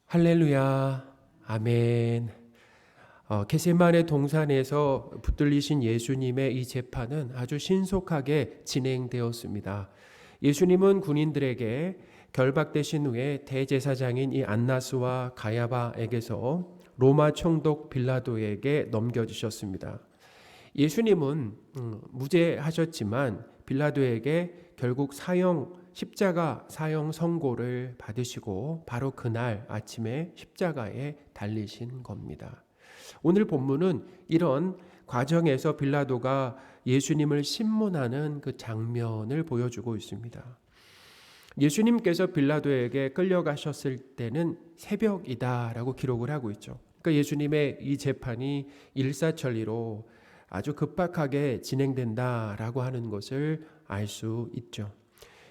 할렐루야, 아멘. 겟세마네 동산에서 붙들리신 예수님의 이 재판은 아주 신속하게 진행되었습니다. 예수님은 군인들에게 결박되신 후에 대제사장인 이 안나스와 가야바에게서 로마 총독 빌라도에게 넘겨주셨습니다. 예수님은 무죄하셨지만 빌라도에게 결국 십자가 사형 선고를 받으시고 바로 그날 아침에 십자가에 달리신 겁니다. 오늘 본문은 이런 과정에서 빌라도가 예수님을 심문하는 그 장면을 보여주고 있습니다. 예수님께서 빌라도에게 끌려가셨을 때는 새벽이다라고 기록을 하고 있죠. 그러니까 예수님의 이 재판이 일사천리로 아주 급박하게 진행된다라고 하는 것을 알 수 있죠.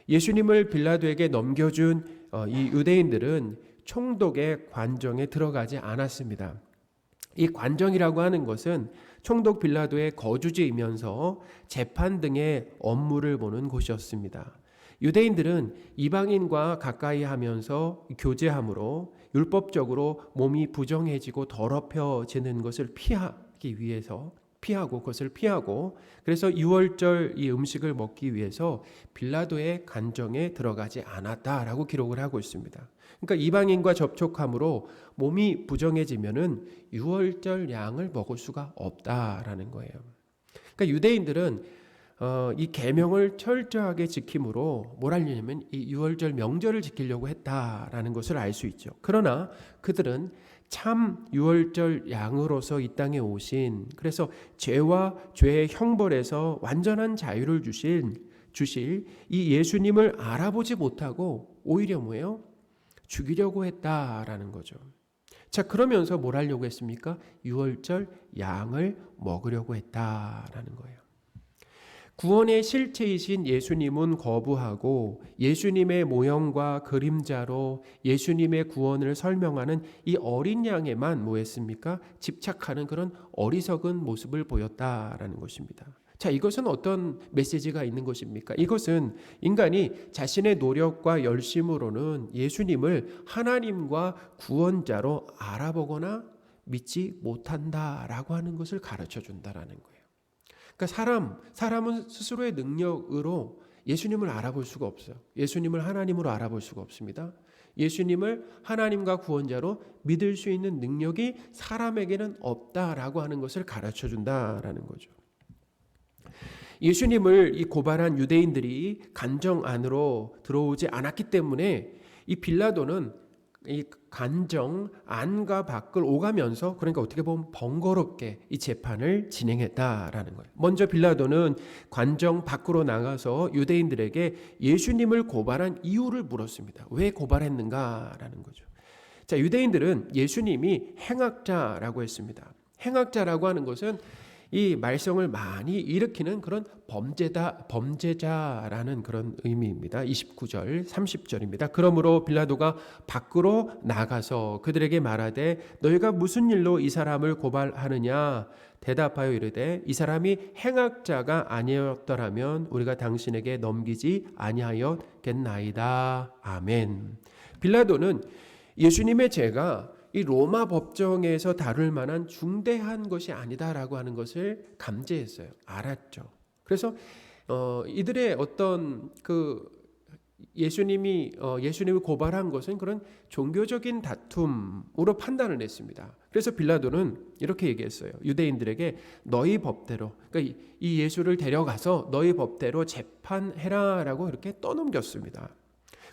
예수님을 빌라도에게 넘겨준 이 유대인들은 총독의 관정에 들어가지 않았습니다. 이 관정이라고 하는 것은 총독 빌라도의 거주지이면서 재판 등의 업무를 보는 곳이었습니다. 유대인들은 이방인과 가까이 하면서 교제함으로 율법적으로 몸이 부정해지고 더럽혀지는 것을 그것을 피하고 그래서 유월절 이 음식을 먹기 위해서 빌라도의 관정에 들어가지 않았다라고 기록을 하고 있습니다. 그러니까 이방인과 접촉함으로 몸이 부정해지면은 유월절 양을 먹을 수가 없다라는 거예요. 그러니까 유대인들은 이 계명을 철저하게 지킴으로 뭘 하려냐면 이 유월절 명절을 지키려고 했다라는 것을 알 수 있죠. 그러나 그들은 참 유월절 양으로서 이 땅에 오신, 그래서 죄와 죄의 형벌에서 완전한 자유를 주실 이 예수님을 알아보지 못하고 오히려 뭐예요? 죽이려고 했다라는 거죠. 자, 그러면서 뭘 하려고 했습니까? 유월절 양을 먹으려고 했다라는 거예요. 구원의 실체이신 예수님은 거부하고 예수님의 모형과 그림자로 예수님의 구원을 설명하는 이 어린 양에만 뭐 했습니까? 집착하는 그런 어리석은 모습을 보였다라는 것입니다. 자, 이것은 어떤 메시지가 있는 것입니까? 이것은 인간이 자신의 노력과 열심으로는 예수님을 하나님과 구원자로 알아보거나 믿지 못한다라고 하는 것을 가르쳐 준다라는 거예요. 그러니까 사람은 스스로의 능력으로 예수님을 알아볼 수가 없어요. 예수님을 하나님으로 알아볼 수가 없습니다. 예수님을 하나님과 구원자로 믿을 수 있는 능력이 사람에게는 없다라고 하는 것을 가르쳐 준다라는 거죠. 예수님을 이 고발한 유대인들이 간정 안으로 들어오지 않았기 때문에 이 빌라도는 이 간정 안과 밖을 오가면서, 그러니까 어떻게 보면 번거롭게 이 재판을 진행했다라는 거예요. 먼저 빌라도는 관정 밖으로 나가서 유대인들에게 예수님을 고발한 이유를 물었습니다. 왜 고발했는가라는 거죠. 자, 유대인들은 예수님이 행악자라고 했습니다. 행악자라고 하는 것은 이 말썽을 많이 일으키는 그런 범죄자라는 그런 의미입니다. 29절, 30절입니다. 그러므로 빌라도가 밖으로 나가서 그들에게 말하되 너희가 무슨 일로 이 사람을 고발하느냐? 대답하여 이르되 이 사람이 행악자가 아니었더라면 우리가 당신에게 넘기지 아니하였겠나이다. 아멘. 빌라도는 예수님의 죄가 이 로마 법정에서 다룰 만한 중대한 것이 아니다라고 하는 것을 감지했어요. 알았죠. 그래서 이들의 어떤 예수님을 고발한 것은 그런 종교적인 다툼으로 판단을 했습니다. 그래서 빌라도는 이렇게 얘기했어요. 유대인들에게 너희 법대로, 그러니까 이 예수를 데려가서 너희 법대로 재판해라라고 이렇게 떠넘겼습니다.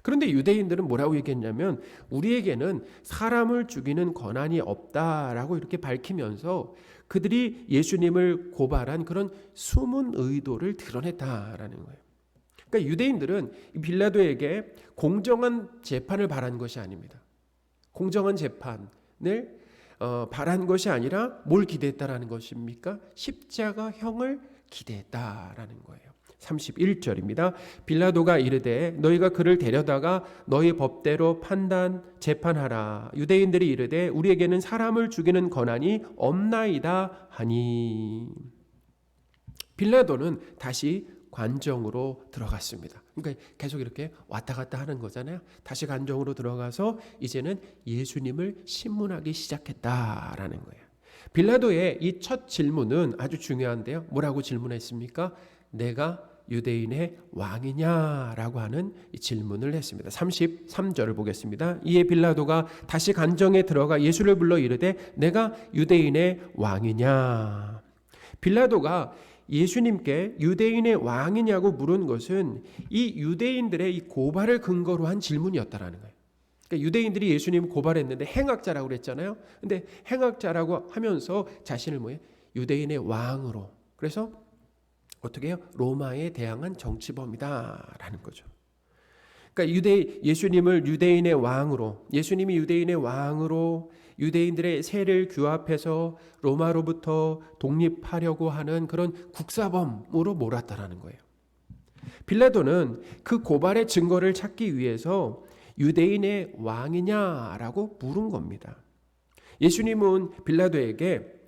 그런데 유대인들은 뭐라고 얘기했냐면 우리에게는 사람을 죽이는 권한이 없다라고 이렇게 밝히면서 그들이 예수님을 고발한 그런 숨은 의도를 드러냈다라는 거예요. 그러니까 유대인들은 빌라도에게 공정한 재판을 바란 것이 아닙니다. 공정한 재판을 바란 것이 아니라 뭘 기대했다라는 것입니까? 십자가형을 기대했다라는 거예요. 31절입니다. 빌라도가 이르되 너희가 그를 데려다가 너희 법대로 재판하라. 유대인들이 이르되 우리에게는 사람을 죽이는 권한이 없나이다 하니. 빌라도는 다시 관정으로 들어갔습니다. 그러니까 계속 이렇게 왔다 갔다 하는 거잖아요. 다시 관정으로 들어가서 이제는 예수님을 신문하기 시작했다라는 거예요. 빌라도의 이 첫 질문은 아주 중요한데요. 뭐라고 질문했습니까? 내가 유대인의 왕이냐라고 하는 이 질문을 했습니다. 33절을 보겠습니다. 이에 빌라도가 다시 관정에 들어가 예수를 불러 이르되 내가 유대인의 왕이냐. 빌라도가 예수님께 유대인의 왕이냐고 물은 것은 이 유대인들의 이 고발을 근거로 한 질문이었다라는 거예요. 그러니까 유대인들이 예수님을 고발했는데 행악자라고 그랬잖아요. 근데 행악자라고 하면서 자신을 뭐예요? 유대인의 왕으로. 그래서 어떻게 해요? 로마에 대항한 정치범이다라는 거죠. 그러니까 예수님을 유대인의 왕으로, 예수님이 유대인의 왕으로 유대인들의 세를 규합해서 로마로부터 독립하려고 하는 그런 국사범으로 몰았다라는 거예요. 빌라도는 그 고발의 증거를 찾기 위해서 유대인의 왕이냐라고 물은 겁니다. 예수님은 빌라도에게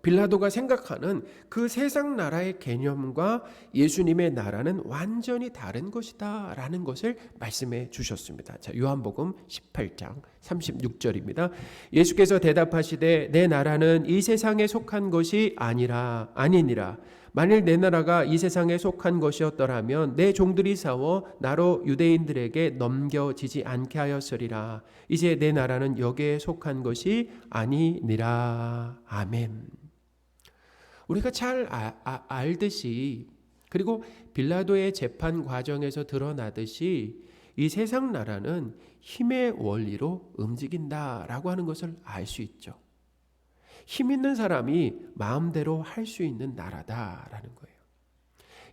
빌라도가 생각하는 그 세상 나라의 개념과 예수님의 나라는 완전히 다른 것이다 라는 것을 말씀해 주셨습니다. 자, 요한복음 18장 36절입니다. 예수께서 대답하시되 내 나라는 이 세상에 속한 것이 아니니라. 만일 내 나라가 이 세상에 속한 것이었더라면 내 종들이 싸워 나로 유대인들에게 넘겨지지 않게 하였으리라. 이제 내 나라는 여기에 속한 것이 아니니라. 아멘. 우리가 잘 알듯이, 그리고 빌라도의 재판 과정에서 드러나듯이 이 세상 나라는 힘의 원리로 움직인다라고 하는 것을 알 수 있죠. 힘 있는 사람이 마음대로 할 수 있는 나라다라는 거예요.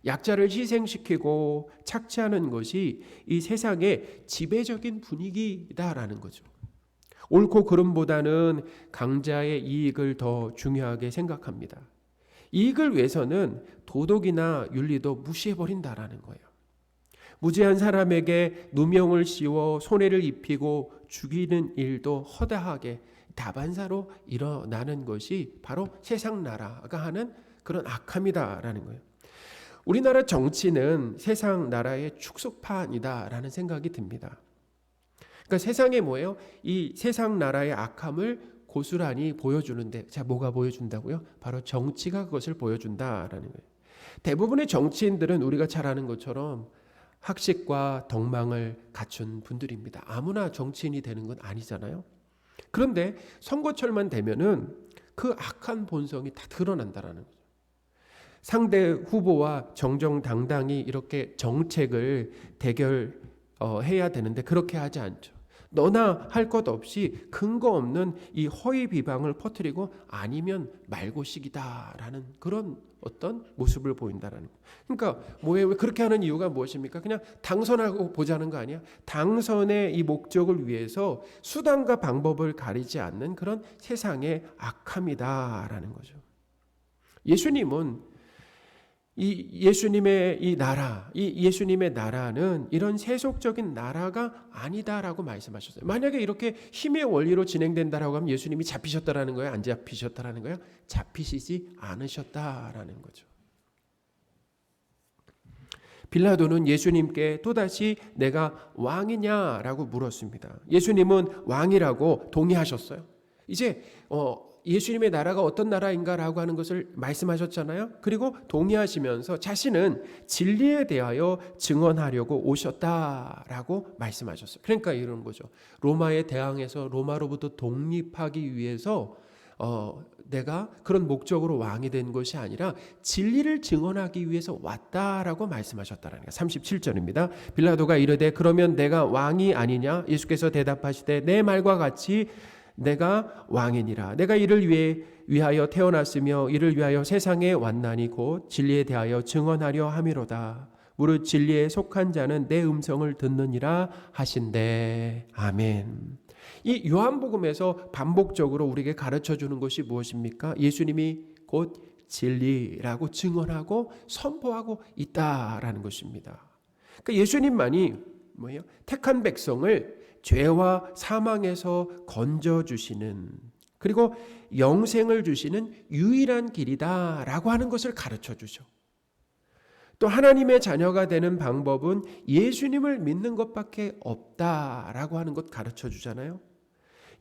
약자를 희생시키고 착취하는 것이 이 세상의 지배적인 분위기다라는 거죠. 옳고 그름보다는 강자의 이익을 더 중요하게 생각합니다. 이익을 위해서는 도덕이나 윤리도 무시해버린다라는 거예요. 무죄한 사람에게 누명을 씌워 손해를 입히고 죽이는 일도 허다하게 다반사로 일어나는 것이 바로 세상 나라가 하는 그런 악함이다라는 거예요. 우리나라 정치는 세상 나라의 축소판이다라는 생각이 듭니다. 그러니까 세상에 뭐예요? 이 세상 나라의 악함을 고스란히 보여주는데, 자, 뭐가 보여준다고요? 바로 정치가 그것을 보여준다라는 거예요. 대부분의 정치인들은 우리가 잘 아는 것처럼 학식과 덕망을 갖춘 분들입니다. 아무나 정치인이 되는 건 아니잖아요. 그런데 선거철만 되면은 그 악한 본성이 다 드러난다라는 거죠. 상대 후보와 정정당당히 이렇게 정책을 대결해야 되는데 그렇게 하지 않죠. 너나 할 것 없이 근거 없는 이 허위 비방을 퍼뜨리고 아니면 말고식이다라는 그런 어떤 모습을 보인다라는 거예요. 그러니까 뭐예요? 왜 그렇게 하는 이유가 무엇입니까? 그냥 당선하고 보자는 거 아니야? 당선의 이 목적을 위해서 수단과 방법을 가리지 않는 그런 세상의 악함이다라는 거죠. 예수님은 예수님의 이 나라, 이 예수님의 나라는 이런 세속적인 나라가 아니다라고 말씀하셨어요. 만약에 이렇게 힘의 원리로 진행된다라고 하면 예수님이 잡히셨다라는 거예요? 안 잡히셨다라는 거예요? 잡히시지 않으셨다라는 거죠. 빌라도는 예수님께 또다시 내가 왕이냐라고 물었습니다. 예수님은 왕이라고 동의하셨어요. 이제 예수님의 나라가 어떤 나라인가라고 하는 것을 말씀하셨잖아요. 그리고 동의하시면서 자신은 진리에 대하여 증언하려고 오셨다라고 말씀하셨어요. 그러니까 이런 거죠. 로마에 대항해서 로마로부터 독립하기 위해서 내가 그런 목적으로 왕이 된 것이 아니라 진리를 증언하기 위해서 왔다라고 말씀하셨다라는 거예요. 37절입니다. 빌라도가 이르되 그러면 내가 왕이 아니냐? 예수께서 대답하시되 내 말과 같이 내가 왕이니라. 내가 이를 위하여 태어났으며 이를 위하여 세상에 왔나니 곧 진리에 대하여 증언하려 함이로다. 무릇 진리에 속한 자는 내 음성을 듣느니라 하신대. 아멘. 이 요한복음에서 반복적으로 우리에게 가르쳐 주는 것이 무엇입니까? 예수님이 곧 진리라고 증언하고 선포하고 있다라는 것입니다. 그러니까 예수님만이 뭐예요? 택한 백성을 죄와 사망에서 건져주시는, 그리고 영생을 주시는 유일한 길이다라고 하는 것을 가르쳐 주죠. 또 하나님의 자녀가 되는 방법은 예수님을 믿는 것밖에 없다라고 하는 것 가르쳐 주잖아요.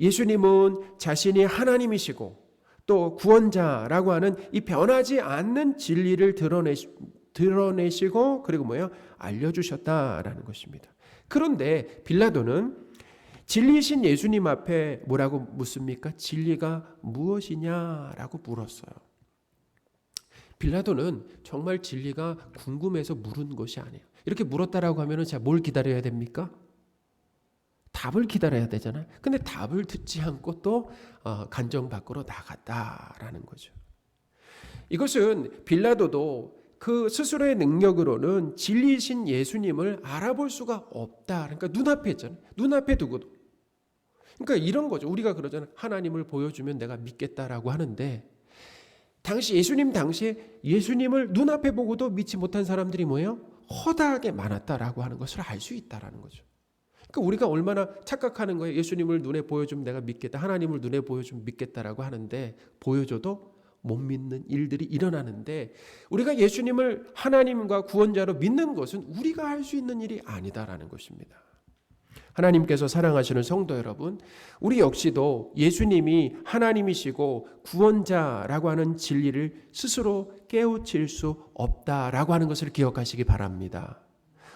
예수님은 자신이 하나님이시고 또 구원자라고 하는 이 변하지 않는 진리를 드러내시고 그리고 알려주셨다라는 것입니다. 그런데 빌라도는 진리이신 예수님 앞에 뭐라고 묻습니까? 진리가 무엇이냐라고 물었어요. 빌라도는 정말 진리가 궁금해서 물은 것이 아니에요. 이렇게 물었다라고 하면은 자, 뭘 기다려야 됩니까? 답을 기다려야 되잖아요. 근데 답을 듣지 않고 또 간정 밖으로 나갔다라는 거죠. 이것은 빌라도도 그 스스로의 능력으로는 진리이신 예수님을 알아볼 수가 없다. 그러니까 눈앞에 있잖아요. 눈앞에 두고도. 그러니까 이런 거죠. 우리가 그러잖아요. 하나님을 보여주면 내가 믿겠다라고 하는데 당시에 예수님을 눈앞에 보고도 믿지 못한 사람들이 뭐예요? 허다하게 많았다라고 하는 것을 알 수 있다라는 거죠. 그러니까 우리가 얼마나 착각하는 거예요. 예수님을 눈에 보여주면 내가 믿겠다. 하나님을 눈에 보여주면 믿겠다라고 하는데 보여줘도 못 믿는 일들이 일어나는데 우리가 예수님을 하나님과 구원자로 믿는 것은 우리가 할 수 있는 일이 아니다라는 것입니다. 하나님께서 사랑하시는 성도 여러분, 우리 역시도 예수님이 하나님이시고 구원자라고 하는 진리를 스스로 깨우칠 수 없다라고 하는 것을 기억하시기 바랍니다.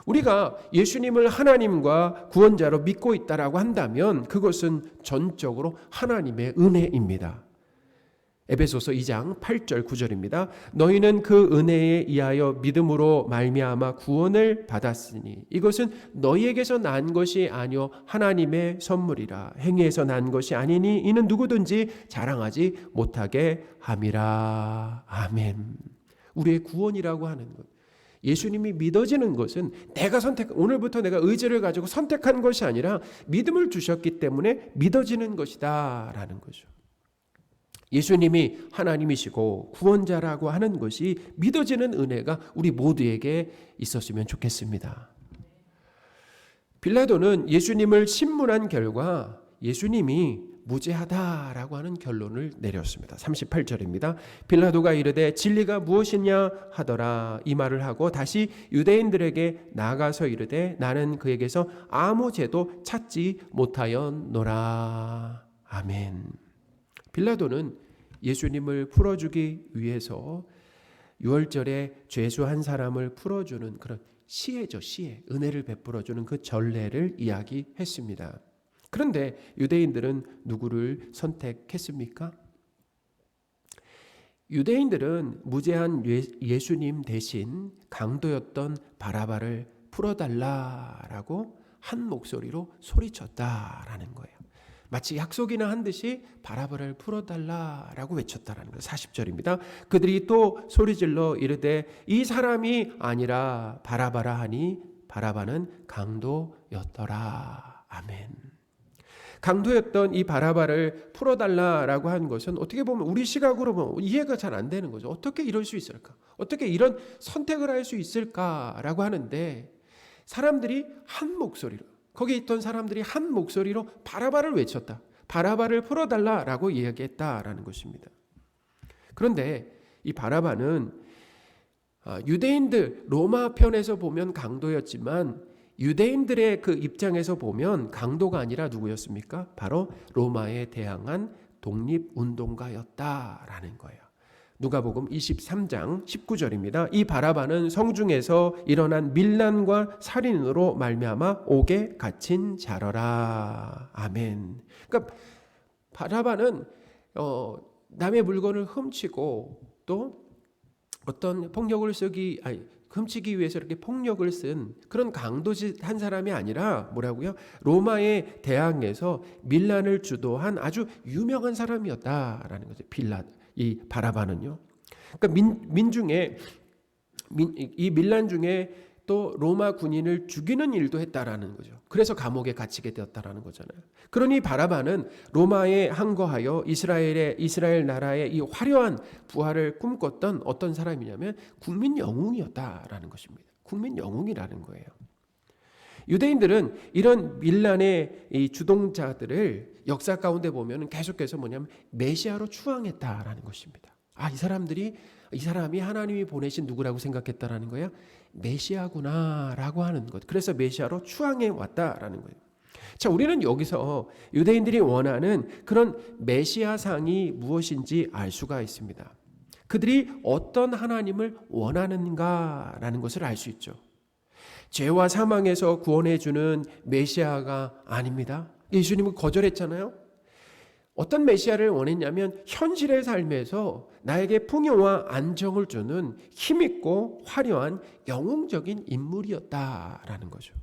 우리가 예수님을 하나님과 구원자로 믿고 있다라고 한다면 그것은 전적으로 하나님의 은혜입니다. 에베소서 2장 8절 9절입니다. 너희는 그 은혜에 의하여 믿음으로 말미암아 구원을 받았으니 이것은 너희에게서 난 것이 아니요 하나님의 선물이라. 행위에서 난 것이 아니니 이는 누구든지 자랑하지 못하게 함이라. 아멘. 우리의 구원이라고 하는 것, 예수님이 믿어지는 것은 오늘부터 내가 의지를 가지고 선택한 것이 아니라 믿음을 주셨기 때문에 믿어지는 것이다 라는 거죠. 예수님이 하나님이시고 구원자라고 하는 것이 믿어지는 은혜가 우리 모두에게 있었으면 좋겠습니다. 빌라도는 예수님을 신문한 결과 예수님이 무죄하다라고 하는 결론을 내렸습니다. 38절입니다. 빌라도가 이르되 진리가 무엇이냐 하더라. 이 말을 하고 다시 유대인들에게 나가서 이르되 나는 그에게서 아무 죄도 찾지 못하였노라. 아멘. 빌라도는 예수님을 풀어주기 위해서 유월절에 죄수한 사람을 풀어주는 그런 시혜죠. 시혜. 은혜를 베풀어주는 그 전례를 이야기했습니다. 그런데 유대인들은 누구를 선택했습니까? 유대인들은 무죄한 예수님 대신 강도였던 바라바를 풀어달라라고 한 목소리로 소리쳤다라는 거예요. 마치 약속이나 한 듯이 바라바를 풀어달라라고 외쳤다라는 거예요. 40절입니다. 그들이 또 소리질러 이르되 이 사람이 아니라 바라바라 하니 바라바는 강도였더라. 아멘. 강도였던 이 바라바를 풀어달라라고 한 것은 어떻게 보면 우리 시각으로 보면 이해가 잘 안 되는 거죠. 어떻게 이럴 수 있을까? 어떻게 이런 선택을 할 수 있을까라고 하는데 사람들이 한 목소리로, 거기 있던 사람들이 한 목소리로 바라바를 외쳤다. 바라바를 풀어달라라고 이야기했다라는 것입니다. 그런데 이 바라바는 유대인들 로마 편에서 보면 강도였지만 유대인들의 그 입장에서 보면 강도가 아니라 누구였습니까? 바로 로마에 대항한 독립운동가였다라는 거예요. 누가복음 23장 19절입니다. 이 바라바는 성중에서 일어난 밀란과 살인으로 말미암아 옥에 갇힌 자러라. 아멘. 그러니까 바라바는 남의 물건을 훔치고 또 어떤 폭력을 훔치기 위해서 이렇게 폭력을 쓴 그런 강도짓 한 사람이 아니라 뭐라고요? 로마의 대항에서 밀란을 주도한 아주 유명한 사람이었다라는 거죠. 이 바라바는요. 그러니까 이 밀란 중에 또 로마 군인을 죽이는 일도 했다라는 거죠. 그래서 감옥에 갇히게 되었다라는 거잖아요. 그러니 바라바는 로마에 항거하여 이스라엘 나라의 이 화려한 부활을 꿈꿨던 어떤 사람이냐면 국민 영웅이었다라는 것입니다. 국민 영웅이라는 거예요. 유대인들은 이런 밀란의 이 주동자들을 역사 가운데 보면 계속해서 뭐냐면 메시아로 추앙했다라는 것입니다. 이 사람들이 이 사람이 하나님이 보내신 누구라고 생각했다라는 거예요? 메시아구나라고 하는 것. 그래서 메시아로 추앙해 왔다라는 거예요. 자, 우리는 여기서 유대인들이 원하는 그런 메시아상이 무엇인지 알 수가 있습니다. 그들이 어떤 하나님을 원하는가라는 것을 알 수 있죠. 죄와 사망에서 구원해 주는 메시아가 아닙니다. 예수님은 거절했잖아요. 어떤 메시아를 원했냐면 현실의 삶에서 나에게 풍요와 안정을 주는 힘있고 화려한 영웅적인 인물이었다라는 거죠.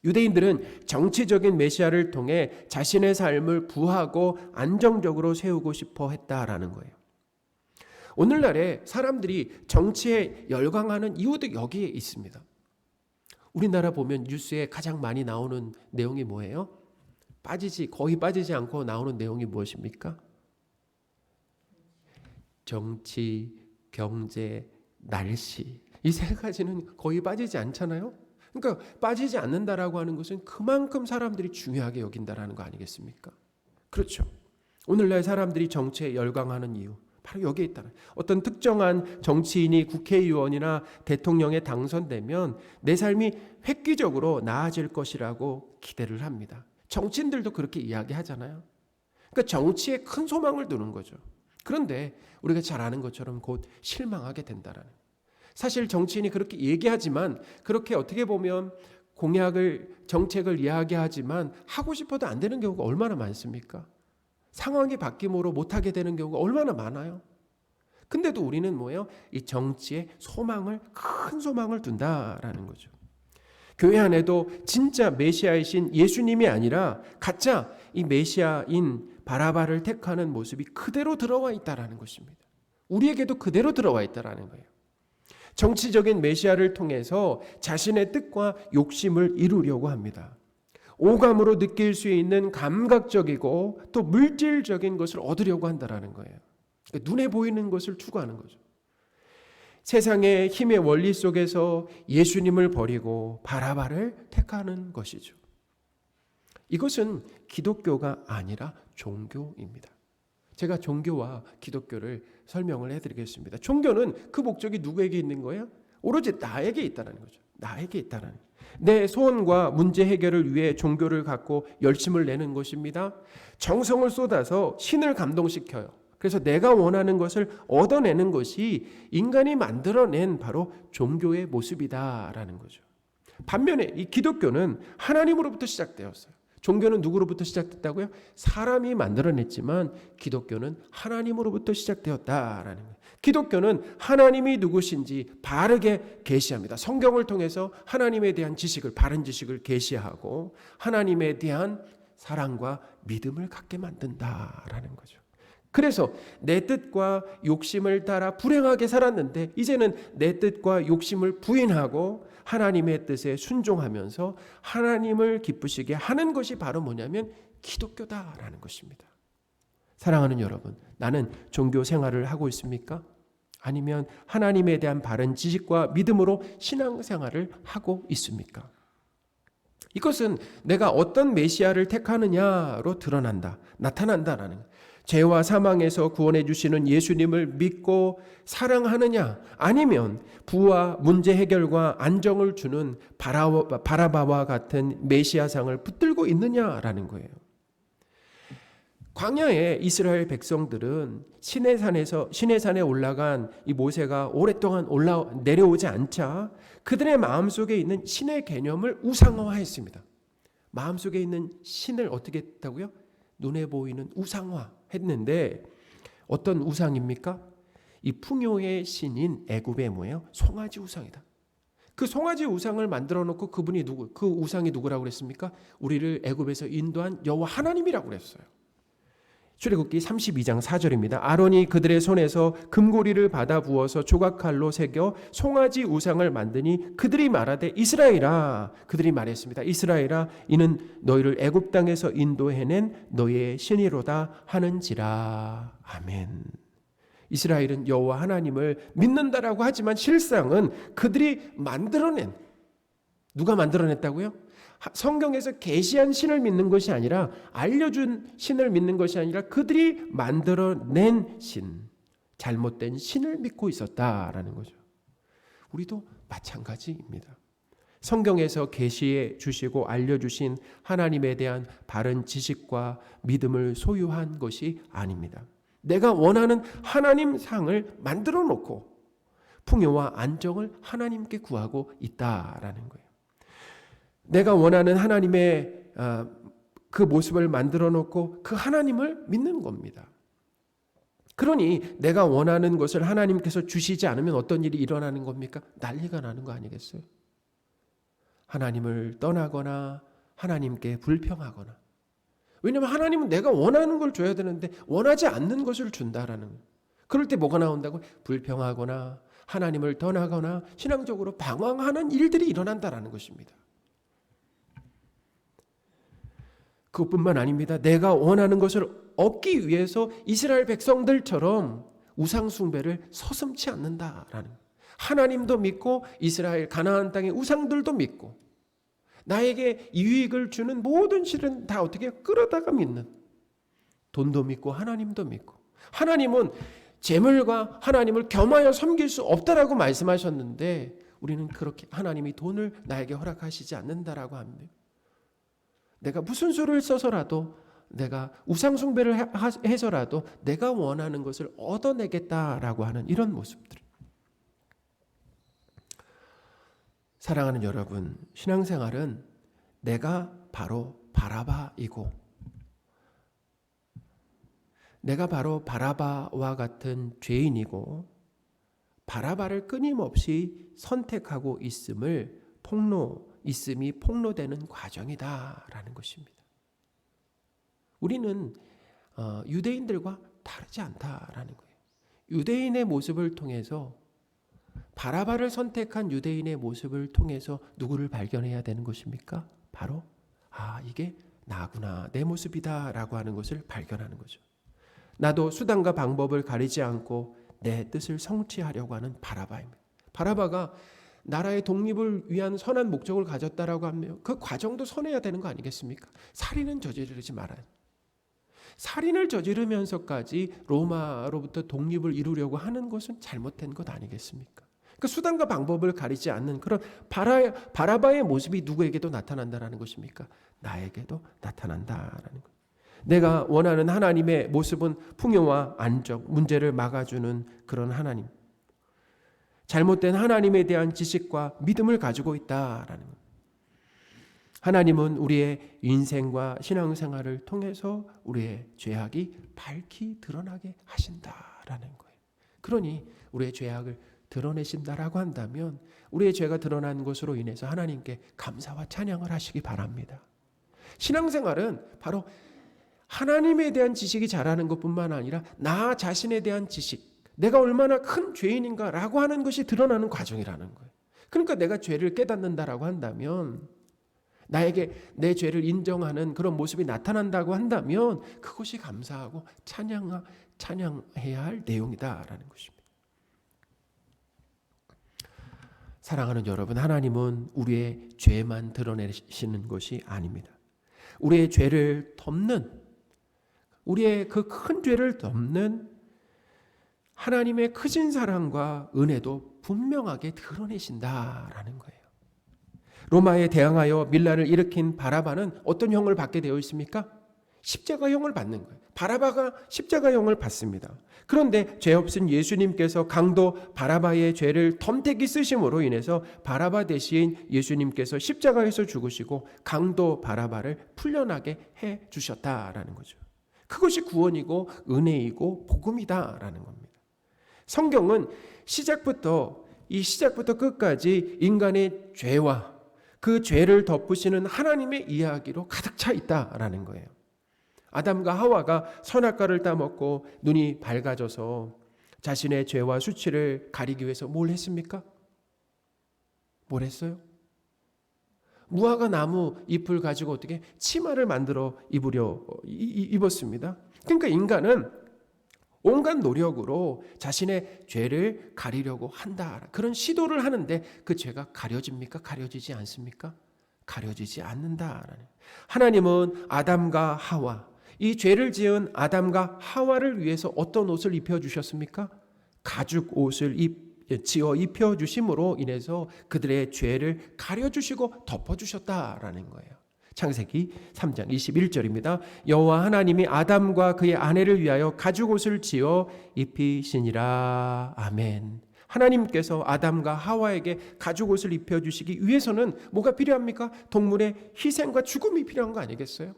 유대인들은 정치적인 메시아를 통해 자신의 삶을 부하고 안정적으로 세우고 싶어 했다라는 거예요. 오늘날에 사람들이 정치에 열광하는 이유도 여기에 있습니다. 우리나라 보면 뉴스에 가장 많이 나오는 내용이 뭐예요? 거의 빠지지 않고 나오는 내용이 무엇입니까? 정치, 경제, 날씨. 이 세 가지는 거의 빠지지 않잖아요? 그러니까 빠지지 않는다라고 하는 것은 그만큼 사람들이 중요하게 여긴다라는 거 아니겠습니까? 그렇죠. 오늘날 사람들이 정치에 열광하는 이유 바로 여기에 있다. 어떤 특정한 정치인이 국회의원이나 대통령에 당선되면 내 삶이 획기적으로 나아질 것이라고 기대를 합니다. 정치인들도 그렇게 이야기하잖아요. 그러니까 정치에 큰 소망을 두는 거죠. 그런데 우리가 잘 아는 것처럼 곧 실망하게 된다라는. 사실 정치인이 그렇게 얘기하지만 그렇게 어떻게 보면 정책을 이야기하지만 하고 싶어도 안 되는 경우가 얼마나 많습니까? 상황이 바뀜으로 못하게 되는 경우가 얼마나 많아요. 근데도 우리는 뭐예요? 이 정치에 큰 소망을 둔다라는 거죠. 교회 안에도 진짜 메시아이신 예수님이 아니라 가짜 이 메시아인 바라바를 택하는 모습이 그대로 들어와 있다라는 것입니다. 우리에게도 그대로 들어와 있다라는 거예요. 정치적인 메시아를 통해서 자신의 뜻과 욕심을 이루려고 합니다. 오감으로 느낄 수 있는 감각적이고 또 물질적인 것을 얻으려고 한다라는 거예요. 그러니까 눈에 보이는 것을 추구하는 거죠. 세상의 힘의 원리 속에서 예수님을 버리고 바라바를 택하는 것이죠. 이것은 기독교가 아니라 종교입니다. 제가 종교와 기독교를 설명을 해드리겠습니다. 종교는 그 목적이 누구에게 있는 거예요? 오로지 나에게 있다는 거죠. 나에게 있다는 거예요. 내 소원과 문제 해결을 위해 종교를 갖고 열심을 내는 것입니다. 정성을 쏟아서 신을 감동시켜요. 그래서 내가 원하는 것을 얻어내는 것이 인간이 만들어낸 바로 종교의 모습이다라는 거죠. 반면에 이 기독교는 하나님으로부터 시작되었어요. 종교는 누구로부터 시작됐다고요? 사람이 만들어냈지만 기독교는 하나님으로부터 시작되었다라는 거예요. 기독교는 하나님이 누구신지 바르게 계시합니다. 성경을 통해서 하나님에 대한 바른 지식을 계시하고 하나님에 대한 사랑과 믿음을 갖게 만든다라는 거죠. 그래서 내 뜻과 욕심을 따라 불행하게 살았는데 이제는 내 뜻과 욕심을 부인하고 하나님의 뜻에 순종하면서 하나님을 기쁘시게 하는 것이 바로 뭐냐면 기독교다라는 것입니다. 사랑하는 여러분, 나는 종교 생활을 하고 있습니까? 아니면 하나님에 대한 바른 지식과 믿음으로 신앙생활을 하고 있습니까? 이것은 내가 어떤 메시아를 택하느냐로 나타난다라는 거예요. 죄와 사망에서 구원해 주시는 예수님을 믿고 사랑하느냐, 아니면 부와 문제 해결과 안정을 주는 바라바와 같은 메시아상을 붙들고 있느냐라는 거예요. 광야에 이스라엘 백성들은 시내산에 올라간 이 모세가 오랫동안 내려오지 않자 그들의 마음속에 있는 신의 개념을 우상화했습니다. 마음속에 있는 신을 어떻게 했다고요? 눈에 보이는 우상화했는데 어떤 우상입니까? 이 풍요의 신인 애굽의 뭐예요? 송아지 우상이다. 그 송아지 우상을 만들어 놓고 그 우상이 누구라고 그랬습니까? 우리를 애굽에서 인도한 여호와 하나님이라고 그랬어요. 출애굽기 32장 4절입니다. 아론이 그들의 손에서 금고리를 받아 부어서 조각칼로 새겨 송아지 우상을 만드니 그들이 말하되 이스라엘아, 그들이 말했습니다. 이스라엘아, 이는 너희를 애굽 땅에서 인도해낸 너희의 신이로다 하는지라. 아멘. 이스라엘은 여호와 하나님을 믿는다라고 하지만 실상은 그들이 만들어낸, 누가 만들어냈다고요? 성경에서 계시한 신을 믿는 것이 아니라, 알려준 신을 믿는 것이 아니라 그들이 만들어낸 신, 잘못된 신을 믿고 있었다라는 거죠. 우리도 마찬가지입니다. 성경에서 계시해 주시고 알려주신 하나님에 대한 바른 지식과 믿음을 소유한 것이 아닙니다. 내가 원하는 하나님 상을 만들어 놓고 풍요와 안정을 하나님께 구하고 있다라는 거예요. 내가 원하는 하나님의 그 모습을 만들어 놓고 그 하나님을 믿는 겁니다. 그러니 내가 원하는 것을 하나님께서 주시지 않으면 어떤 일이 일어나는 겁니까? 난리가 나는 거 아니겠어요? 하나님을 떠나거나 하나님께 불평하거나. 왜냐하면 하나님은 내가 원하는 걸 줘야 되는데 원하지 않는 것을 준다라는 거예요. 그럴 때 뭐가 나온다고? 불평하거나 하나님을 떠나거나 신앙적으로 방황하는 일들이 일어난다라는 것입니다. 그것뿐만 아닙니다. 내가 원하는 것을 얻기 위해서 이스라엘 백성들처럼 우상 숭배를 서슴지 않는다라는 거예요. 하나님도 믿고 이스라엘 가나안 땅의 우상들도 믿고 나에게 유익을 주는 모든 실은 다 어떻게 끌어다가 믿는, 돈도 믿고 하나님도 믿고. 하나님은 재물과 하나님을 겸하여 섬길 수 없다라고 말씀하셨는데 우리는 그렇게 하나님이 돈을 나에게 허락하시지 않는다라고 합니다. 내가 무슨 수를 써서라도 내가 우상 숭배를 해서라도 내가 원하는 것을 얻어내겠다라고 하는 이런 모습들. 사랑하는 여러분, 신앙생활은 내가 바로 바라바이고 내가 바로 바라바와 같은 죄인이고 바라바를 끊임없이 선택하고 있음이 폭로되는 과정이다라는 것입니다. 우리는 유대인들과 다르지 않다라는 거예요. 유대인의 모습을 통해서 바라바를 선택한 유대인의 모습을 통해서 누구를 발견해야 되는 것입니까? 바로 이게 나구나, 내 모습이다라고 하는 것을 발견하는 거죠. 나도 수단과 방법을 가리지 않고 내 뜻을 성취하려고 하는 바라바입니다. 바라바가 나라의 독립을 위한 선한 목적을 가졌다라고 하면 그 과정도 선해야 되는 거 아니겠습니까? 살인은 저지르지 말아요. 살인을 저지르면서까지 로마로부터 독립을 이루려고 하는 것은 잘못된 것 아니겠습니까? 그 수단과 방법을 가리지 않는 그런 바라바의 모습이 누구에게도 나타난다는 것입니까? 나에게도 나타난다라는 것. 내가 원하는 하나님의 모습은 풍요와 안정, 문제를 막아주는 그런 하나님. 잘못된 하나님에 대한 지식과 믿음을 가지고 있다라는 것. 하나님은 우리의 인생과 신앙생활을 통해서 우리의 죄악이 밝히 드러나게 하신다라는 거예요. 그러니 우리의 죄악을 드러내신다라고 한다면 우리의 죄가 드러난 것으로 인해서 하나님께 감사와 찬양을 하시기 바랍니다. 신앙생활은 바로 하나님에 대한 지식이 자라는 것뿐만 아니라 나 자신에 대한 지식, 내가 얼마나 큰 죄인인가라고 하는 것이 드러나는 과정이라는 거예요. 그러니까 내가 죄를 깨닫는다라고 한다면, 나에게 내 죄를 인정하는 그런 모습이 나타난다고 한다면 그것이 감사하고 찬양해야 할 내용이다라는 것입니다. 사랑하는 여러분, 하나님은 우리의 죄만 드러내시는 것이 아닙니다. 우리의 죄를 덮는, 우리의 그 큰 죄를 덮는 하나님의 크신 사랑과 은혜도 분명하게 드러내신다라는 거예요. 로마에 대항하여 밀란을 일으킨 바라바는 어떤 형을 받게 되어 있습니까? 십자가형을 받는 거예요. 바라바가 십자가형을 받습니다. 그런데 죄 없은 예수님께서 강도 바라바의 죄를 덤태기 쓰심으로 인해서 바라바 대신 예수님께서 십자가에서 죽으시고 강도 바라바를 풀려나게 해 주셨다라는 거죠. 그것이 구원이고 은혜이고 복음이다라는 겁니다. 성경은 시작부터 끝까지 인간의 죄와 그 죄를 덮으시는 하나님의 이야기로 가득 차 있다라는 거예요. 아담과 하와가 선악과를 따먹고 눈이 밝아져서 자신의 죄와 수치를 가리기 위해서 뭘 했습니까? 뭘 했어요? 무화과 나무 잎을 가지고 어떻게 치마를 만들어 입었습니다. 그러니까 인간은 온갖 노력으로 자신의 죄를 가리려고 한다. 그런 시도를 하는데 그 죄가 가려집니까? 가려지지 않습니까? 가려지지 않는다. 하나님은 아담과 하와, 이 죄를 지은 아담과 하와를 위해서 어떤 옷을 입혀주셨습니까? 가죽 옷을 지어 입혀주심으로 인해서 그들의 죄를 가려주시고 덮어주셨다라는 거예요. 창세기 3장 21절입니다. 여호와 하나님이 아담과 그의 아내를 위하여 가죽 옷을 지어 입히시니라. 아멘. 하나님께서 아담과 하와에게 가죽 옷을 입혀주시기 위해서는 뭐가 필요합니까? 동물의 희생과 죽음이 필요한 거 아니겠어요?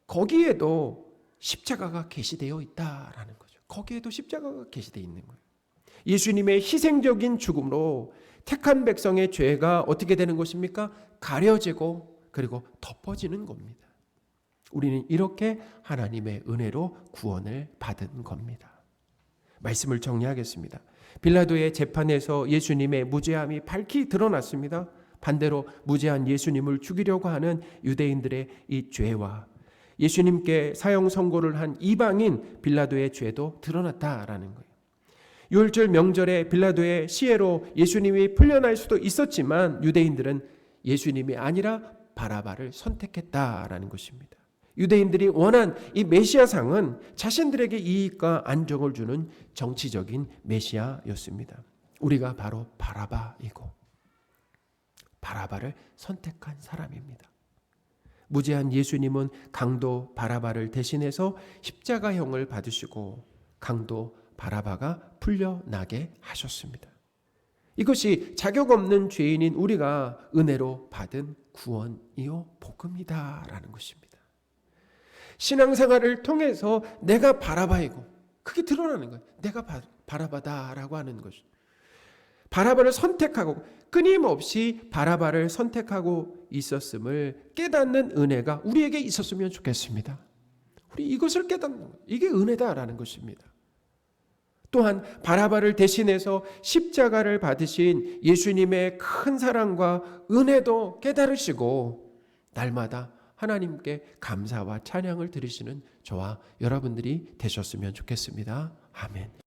거기에도 십자가가 계시되어 있다라는 거죠. 거기에도 십자가가 계시되어 있는 거예요. 예수님의 희생적인 죽음으로 택한 백성의 죄가 어떻게 되는 것입니까? 가려지고 그리고 덮어지는 겁니다. 우리는 이렇게 하나님의 은혜로 구원을 받은 겁니다. 말씀을 정리하겠습니다. 빌라도의 재판에서 예수님의 무죄함이 밝히 드러났습니다. 반대로 무죄한 예수님을 죽이려고 하는 유대인들의 이 죄와 예수님께 사형 선고를 한 이방인 빌라도의 죄도 드러났다라는 거예요. 유월절 명절에 빌라도의 시혜로 예수님이 풀려날 수도 있었지만 유대인들은 예수님이 아니라 바라바를 선택했다라는 것입니다. 유대인들이 원한 이 메시아상은 자신들에게 이익과 안정을 주는 정치적인 메시아였습니다. 우리가 바로 바라바이고 바라바를 선택한 사람입니다. 무죄한 예수님은 강도 바라바를 대신해서 십자가형을 받으시고 강도 바라바가 풀려나게 하셨습니다. 이것이 자격 없는 죄인인 우리가 은혜로 받은 구원이요 복음이다라는 것입니다. 신앙생활을 통해서 내가 바라바이고 그게 드러나는 거예요. 내가 바라바다라고 하는 것이. 바라바를 선택하고 끊임없이 바라바를 선택하고 있었음을 깨닫는 은혜가 우리에게 있었으면 좋겠습니다. 우리 이것을 깨닫는 거예요. 이게 은혜다라는 것입니다. 또한 바라바를 대신해서 십자가를 받으신 예수님의 큰 사랑과 은혜도 깨달으시고 날마다 하나님께 감사와 찬양을 드리시는 저와 여러분들이 되셨으면 좋겠습니다. 아멘.